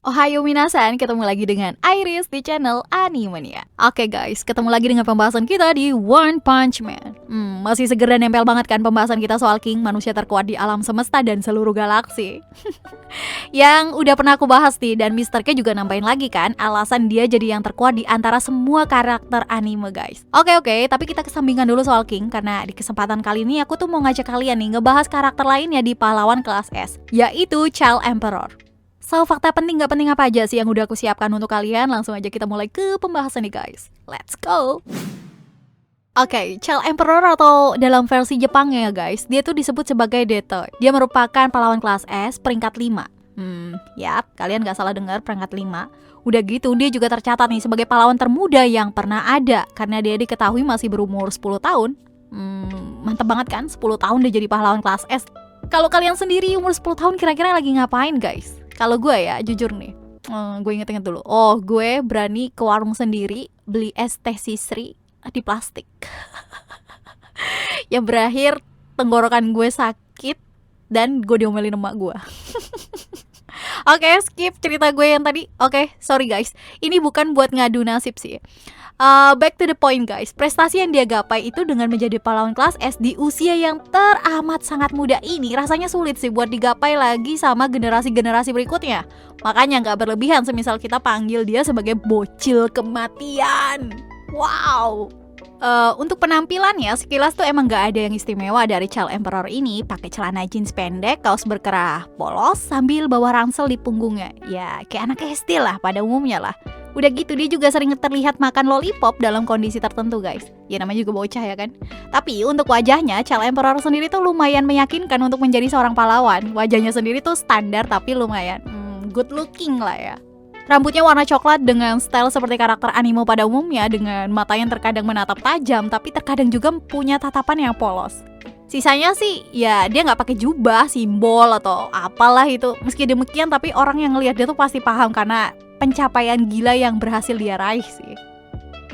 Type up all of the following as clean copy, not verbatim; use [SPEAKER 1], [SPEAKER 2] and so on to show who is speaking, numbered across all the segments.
[SPEAKER 1] Ohayo minasan, ketemu lagi dengan Iris di channel Animania. Oke guys, ketemu lagi dengan pembahasan kita di One Punch Man. Masih seger dan nempel banget kan pembahasan kita soal King, manusia terkuat di alam semesta dan seluruh galaksi. Yang udah pernah aku bahas nih, dan Mr. K juga nambahin lagi kan alasan dia jadi yang terkuat di antara semua karakter anime guys. Oke, tapi kita kesampingkan dulu soal King, karena di kesempatan kali ini aku tuh mau ngajak kalian nih ngebahas karakter lainnya di pahlawan kelas S, yaitu Child Emperor. So, fakta penting gak penting apa aja sih yang udah aku siapkan untuk kalian? Langsung aja kita mulai ke pembahasan nih guys. Let's go! Oke, Child Emperor atau dalam versi Jepangnya ya guys, dia tuh disebut sebagai Detoi. Dia merupakan pahlawan kelas S peringkat 5. Yap, kalian gak salah dengar, peringkat 5. Udah gitu, dia juga tercatat nih sebagai pahlawan termuda yang pernah ada, karena dia diketahui masih berumur 10 tahun. Mantep banget kan, 10 tahun dia jadi pahlawan kelas S. Kalau kalian sendiri umur 10 tahun kira-kira lagi ngapain guys? Kalau gue ya, jujur nih, gue inget-inget dulu. Gue berani ke warung sendiri, beli es teh sisri di plastik. Yang berakhir, tenggorokan gue sakit, dan gue diomelin emak gue. Oke, skip cerita gue yang tadi. Oke, sorry guys. Ini bukan buat ngadu nasib sih. Back to the point guys, prestasi yang dia gapai itu dengan menjadi pahlawan kelas S di usia yang teramat sangat muda ini rasanya sulit sih buat digapai lagi sama generasi-generasi berikutnya. Makanya gak berlebihan semisal kita panggil dia sebagai bocil kematian. Wow. Untuk penampilannya sekilas tuh emang gak ada yang istimewa dari Child Emperor ini. Pakai celana jeans pendek, kaos berkerah polos sambil bawa ransel di punggungnya. Ya kayak anak SD lah pada umumnya lah. Udah gitu dia juga sering terlihat makan lollipop dalam kondisi tertentu guys. Ya namanya juga bocah ya kan. Tapi untuk wajahnya Child Emperor sendiri tuh lumayan meyakinkan untuk menjadi seorang pahlawan. Wajahnya sendiri tuh standar tapi lumayan good looking lah ya. Rambutnya warna coklat dengan style seperti karakter anime pada umumnya, dengan mata yang terkadang menatap tajam tapi terkadang juga punya tatapan yang polos. Sisanya sih ya dia nggak pakai jubah, simbol atau apalah itu. Meski demikian tapi orang yang ngelihat dia tuh pasti paham karena pencapaian gila yang berhasil dia raih sih.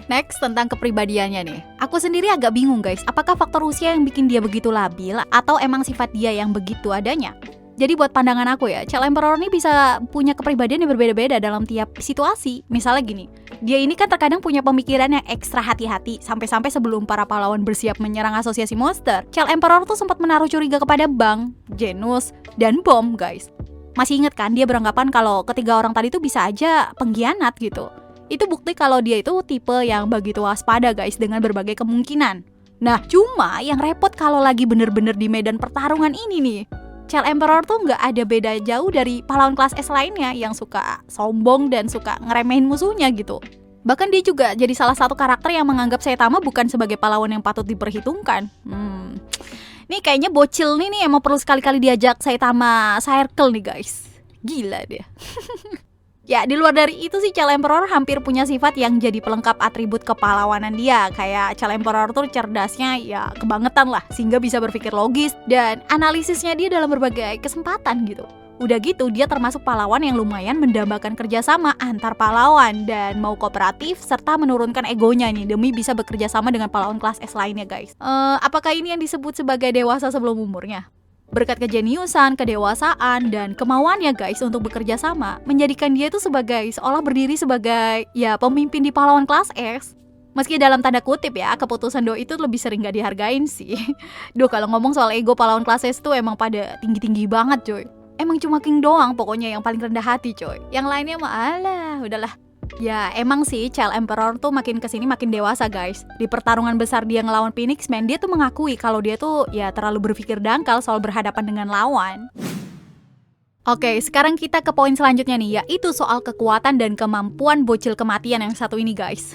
[SPEAKER 1] Next, tentang kepribadiannya nih. Aku sendiri agak bingung guys, apakah faktor usia yang bikin dia begitu labil atau emang sifat dia yang begitu adanya? Jadi buat pandangan aku ya, Child Emperor ini bisa punya kepribadian yang berbeda-beda dalam tiap situasi. Misalnya gini, dia ini kan terkadang punya pemikiran yang ekstra hati-hati. Sampai-sampai sebelum para pahlawan bersiap menyerang asosiasi monster, Child Emperor tuh sempat menaruh curiga kepada Bang, Genos, dan Bom guys. Masih inget kan dia beranggapan kalau ketiga orang tadi tuh bisa aja pengkhianat gitu. Itu bukti kalau dia itu tipe yang begitu waspada guys dengan berbagai kemungkinan. Nah cuma yang repot kalau lagi bener-bener di medan pertarungan ini nih, Child Emperor tuh nggak ada beda jauh dari pahlawan kelas S lainnya yang suka sombong dan suka ngeremehin musuhnya gitu. Bahkan dia juga jadi salah satu karakter yang menganggap Saitama bukan sebagai pahlawan yang patut diperhitungkan. Nih kayaknya bocil nih emang perlu sekali-kali diajak Saitama Circle nih guys. Gila dia. Ya di luar dari itu sih Child Emperor hampir punya sifat yang jadi pelengkap atribut kepahlawanan dia. Kayak Child Emperor tuh cerdasnya ya kebangetan lah, sehingga bisa berpikir logis dan analisisnya dia dalam berbagai kesempatan gitu. Udah gitu dia termasuk pahlawan yang lumayan mendambakan kerjasama antar pahlawan dan mau kooperatif serta menurunkan egonya nih demi bisa bekerja sama dengan pahlawan kelas S lainnya guys. Apakah ini yang disebut sebagai dewasa sebelum umurnya? Berkat kejeniusan, kedewasaan, dan kemauannya guys untuk bekerja sama menjadikan dia itu seolah berdiri sebagai ya pemimpin di pahlawan kelas S. Meski dalam tanda kutip ya, keputusan doi itu lebih sering gak dihargain sih. Duh kalau ngomong soal ego pahlawan kelas S tuh emang pada tinggi-tinggi banget coy. Emang cuma King doang pokoknya yang paling rendah hati coy. Yang lainnya mah alah udahlah. Ya emang sih Child Emperor tuh makin kesini makin dewasa guys. Di pertarungan besar dia ngelawan Phoenix Man, dia tuh mengakui kalau dia tuh ya terlalu berpikir dangkal soal berhadapan dengan lawan. Oke, sekarang kita ke poin selanjutnya nih, yaitu soal kekuatan dan kemampuan bocil kematian yang satu ini guys.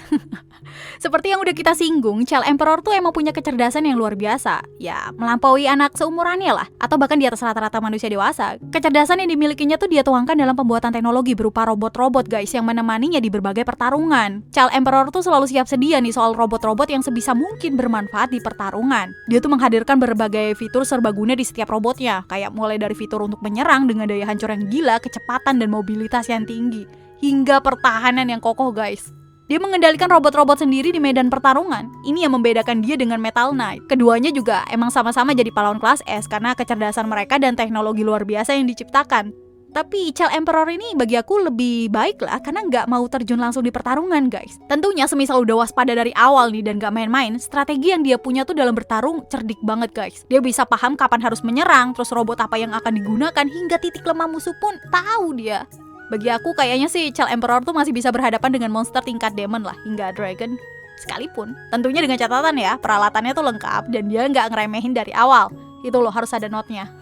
[SPEAKER 1] Seperti yang udah kita singgung, Child Emperor tuh emang punya kecerdasan yang luar biasa. Ya, melampaui anak seumurannya lah, atau bahkan di atas rata-rata manusia dewasa. Kecerdasan yang dimilikinya tuh dia tuangkan dalam pembuatan teknologi berupa robot-robot guys yang menemaninya di berbagai pertarungan. Child Emperor tuh selalu siap sedia nih soal robot-robot yang sebisa mungkin bermanfaat di pertarungan. Dia tuh menghadirkan berbagai fitur serbaguna di setiap robotnya, kayak mulai dari fitur untuk menyerang dengan daya hancur yang gila, kecepatan dan mobilitas yang tinggi, hingga pertahanan yang kokoh guys. Dia mengendalikan robot-robot sendiri di medan pertarungan. Ini yang membedakan dia dengan Metal Knight. Keduanya juga emang sama-sama jadi pahlawan kelas S karena kecerdasan mereka dan teknologi luar biasa yang diciptakan. Tapi Child Emperor ini bagi aku lebih baik lah, karena nggak mau terjun langsung di pertarungan guys. Tentunya semisal udah waspada dari awal nih dan nggak main-main, strategi yang dia punya tuh dalam bertarung cerdik banget guys. Dia bisa paham kapan harus menyerang, terus robot apa yang akan digunakan, hingga titik lemah musuh pun tahu dia. Bagi aku kayaknya sih Child Emperor tuh masih bisa berhadapan dengan monster tingkat demon lah, hingga dragon sekalipun. Tentunya dengan catatan ya, peralatannya tuh lengkap dan dia nggak ngeremehin dari awal. Itu loh, harus ada notnya.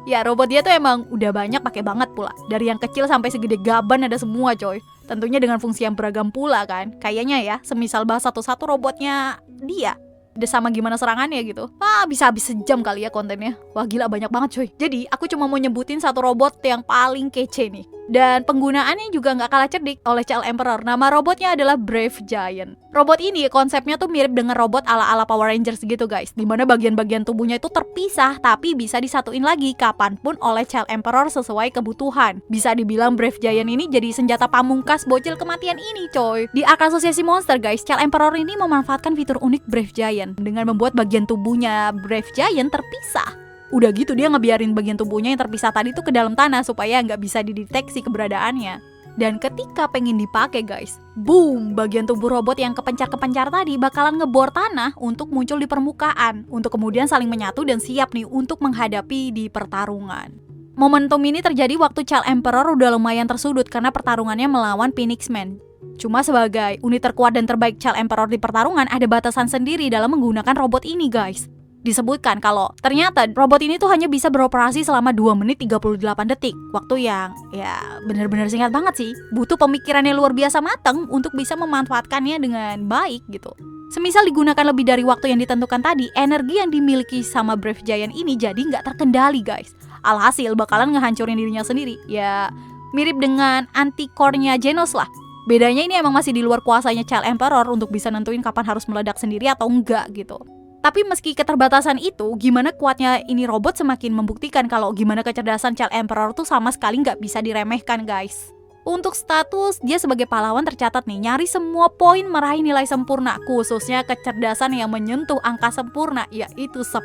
[SPEAKER 1] Ya, robot dia tuh emang udah banyak pakai banget pula. Dari yang kecil sampai segede gaban ada semua coy. Tentunya dengan fungsi yang beragam pula kan. Kayaknya ya, semisal bahas satu-satu robotnya dia, udah sama gimana serangannya gitu. Bisa habis sejam kali ya kontennya. Wah gila, banyak banget coy. Jadi aku cuma mau nyebutin satu robot yang paling kece nih. Dan penggunaannya juga nggak kalah cerdik oleh Child Emperor. Nama robotnya adalah Brave Giant. Robot ini konsepnya tuh mirip dengan robot ala-ala Power Rangers gitu guys, dimana bagian-bagian tubuhnya itu terpisah tapi bisa disatuin lagi kapanpun oleh Child Emperor sesuai kebutuhan. Bisa dibilang Brave Giant ini jadi senjata pamungkas bocil kematian ini coy. Di Ark Asosiasi Monster guys, Child Emperor ini memanfaatkan fitur unik Brave Giant dengan membuat bagian tubuhnya Brave Giant terpisah. Udah gitu dia ngebiarin bagian tubuhnya yang terpisah tadi tuh ke dalam tanah supaya nggak bisa dideteksi keberadaannya. Dan ketika pengen dipakai guys, boom, bagian tubuh robot yang kepencar-kepencar tadi bakalan ngebor tanah untuk muncul di permukaan, untuk kemudian saling menyatu dan siap nih untuk menghadapi di pertarungan. Momentum ini terjadi waktu Child Emperor udah lumayan tersudut karena pertarungannya melawan Phoenix Man. Cuma sebagai unit terkuat dan terbaik Child Emperor di pertarungan, ada batasan sendiri dalam menggunakan robot ini guys. Disebutkan kalau ternyata robot ini tuh hanya bisa beroperasi selama 2 menit 38 detik. Waktu yang ya benar-benar singkat banget sih. Butuh pemikiran yang luar biasa matang untuk bisa memanfaatkannya dengan baik gitu. Semisal digunakan lebih dari waktu yang ditentukan tadi, energi yang dimiliki sama Brave Giant ini jadi nggak terkendali guys. Alhasil bakalan ngehancurin dirinya sendiri. Ya mirip dengan anti-core-nya Genos lah. Bedanya ini emang masih di luar kuasanya Child Emperor untuk bisa nentuin kapan harus meledak sendiri atau enggak gitu. Tapi meski keterbatasan itu, gimana kuatnya ini robot semakin membuktikan kalau gimana kecerdasan Child Emperor tuh sama sekali nggak bisa diremehkan guys. Untuk status, dia sebagai pahlawan tercatat nih, nyaris semua poin meraih nilai sempurna, khususnya kecerdasan yang menyentuh angka sempurna, yaitu 10.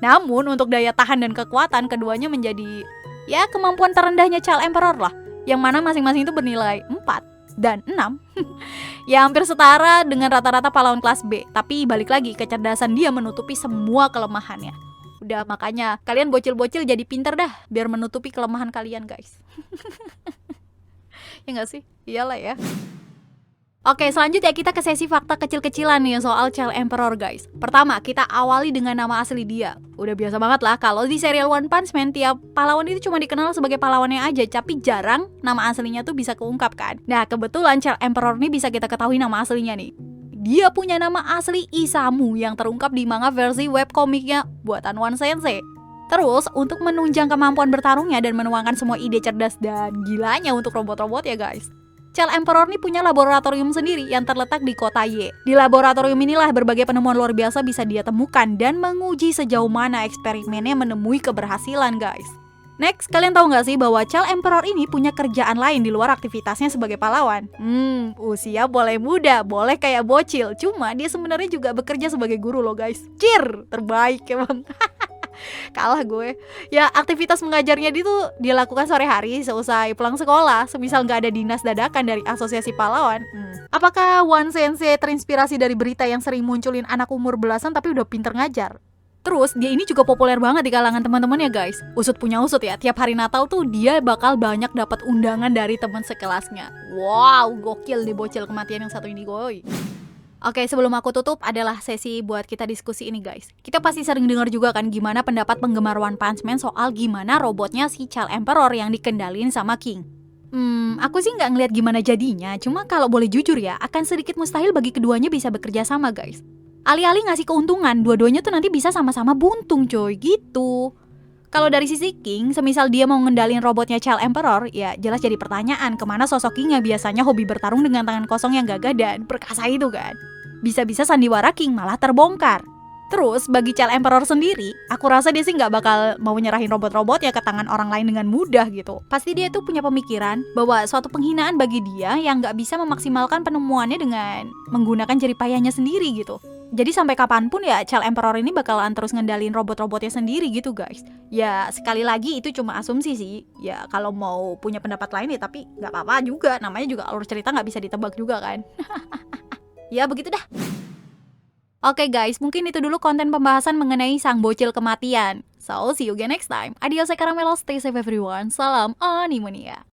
[SPEAKER 1] Namun untuk daya tahan dan kekuatan, keduanya menjadi ya kemampuan terendahnya Child Emperor lah, yang mana masing-masing itu bernilai 4 dan 6. Ya hampir setara dengan rata-rata pahlawan kelas B. Tapi balik lagi, kecerdasan dia menutupi semua kelemahannya. Udah makanya kalian bocil-bocil jadi pinter dah biar menutupi kelemahan kalian guys. Ya gak sih? Iyalah ya. Oke, selanjutnya kita ke sesi fakta kecil-kecilan nih soal Child Emperor guys. Pertama, kita awali dengan nama asli dia. Udah biasa banget lah kalau di serial One Punch Man tiap pahlawan itu cuma dikenal sebagai pahlawannya aja, tapi jarang nama aslinya tuh bisa keungkap kan. Nah, kebetulan Child Emperor ini bisa kita ketahui nama aslinya nih. Dia punya nama asli Isamu yang terungkap di manga versi webkomiknya buatan One Sensei. Terus, untuk menunjang kemampuan bertarungnya dan menuangkan semua ide cerdas dan gilanya untuk robot-robot ya guys, Child Emperor ini punya laboratorium sendiri yang terletak di kota Y. Di laboratorium inilah berbagai penemuan luar biasa bisa dia temukan dan menguji sejauh mana eksperimennya menemui keberhasilan guys. Next, kalian tahu nggak sih bahwa Child Emperor ini punya kerjaan lain di luar aktivitasnya sebagai pahlawan? Usia boleh muda, boleh kayak bocil, cuma dia sebenarnya juga bekerja sebagai guru loh guys. Cheer, terbaik emang. Kalah gue. Ya aktivitas mengajarnya dia tuh dia lakukan sore hari seusai pulang sekolah, semisal nggak ada dinas dadakan dari asosiasi pahlawan. Apakah One Sensei terinspirasi dari berita yang sering munculin anak umur belasan tapi udah pinter ngajar? Terus dia ini juga populer banget di kalangan teman-temannya guys. Usut punya usut ya, tiap hari Natal tuh dia bakal banyak dapat undangan dari teman sekelasnya. Wow, gokil nih bocil kematian yang satu ini goy. Oke, sebelum aku tutup adalah sesi buat kita diskusi ini guys. Kita pasti sering dengar juga kan gimana pendapat penggemar One Punch Man soal gimana robotnya si Child Emperor yang dikendalin sama King. Aku sih nggak ngeliat gimana jadinya. Cuma kalau boleh jujur ya, akan sedikit mustahil bagi keduanya bisa bekerja sama guys. Alih-alih ngasih keuntungan, dua-duanya tuh nanti bisa sama-sama buntung coy, gitu. Kalau dari sisi King, semisal dia mau ngendalin robotnya Child Emperor, ya jelas jadi pertanyaan kemana sosok King yang biasanya hobi bertarung dengan tangan kosong yang gagah dan perkasa itu kan. Bisa-bisa sandiwara King malah terbongkar. Terus bagi Child Emperor sendiri, aku rasa dia sih nggak bakal mau nyerahin robot-robotnya ke tangan orang lain dengan mudah gitu. Pasti dia tuh punya pemikiran bahwa suatu penghinaan bagi dia yang nggak bisa memaksimalkan penemuannya dengan menggunakan jerih payahnya sendiri gitu. Jadi sampai kapanpun ya Child Emperor ini bakalan terus ngendalin robot-robotnya sendiri gitu guys. Ya sekali lagi itu cuma asumsi sih. Ya kalau mau punya pendapat lain ya tapi nggak apa-apa juga. Namanya juga alur cerita nggak bisa ditebak juga kan. Ya begitu dah. Oke guys, mungkin itu dulu konten pembahasan mengenai sang bocil kematian. So see you again next time. Adios, saya Karamelo, stay safe everyone. Salam Animonia.